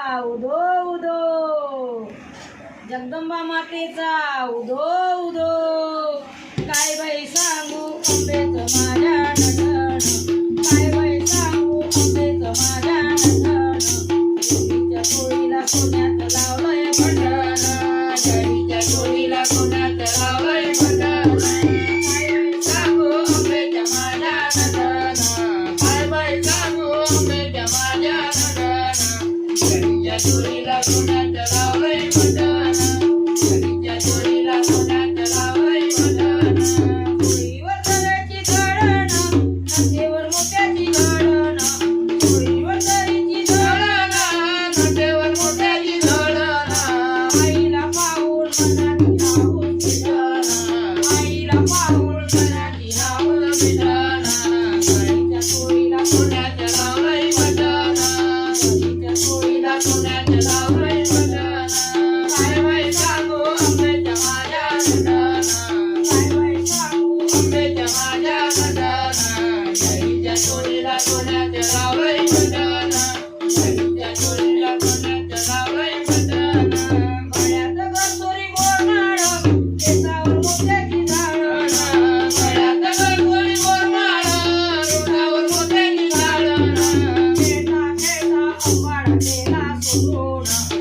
उदो उदो, जगदंबा मातेचा उदो उदो. काय बाई सांगू अंबेचं माझ्या नटण, काय बाई सांगू अंबेचं माझ्या नटण. देवीच्या चोळीला सोन्याचं लावलंय बटण, देवीच्या चोळीला सोन्याचं लावलंय बटण. काय बाई सांगू अंबेच्या माझ्या नटण, काय बाई सांगू अंबेच्या माझ्या नटण. देवीच्या चोळीला सोन्याचं लावलंय बटण, देवीच्या चोळीला सोन्याचं लावलंय बटण. चोळीवर दऱ्याची घडण, नटेवर मोत्याची घडण, चोळीवर दरीची घडण, नटेवर मोत्याची घडण. आईला पाहून मनाची हाऊस मिटण, आईला पाहून मनाची हाऊस मिटण. गळीच्या चोळीला सोन्याचं लावलंय बटण, गळीच्या चोळीला सोन्याचं लावलंय बटण. काय बाई सांगू अंबेच्या माझ्या नटण, काय बाई सांगू अंबेच्या माझ्या नटण. गळीच्या चोळीला सोन्याचं लावलंय बटण, गळीच्या चोळीला सोन्याचं लावलंय बटण. गळ्यात गरसोरी बोरमाळ, केसावर मोत्याची झाडण, गळ्यात गरसोरी बोरमाळ, रोडावर मोत्याची झाडण. खेळता खेळता अंबाडा गेला सोडून,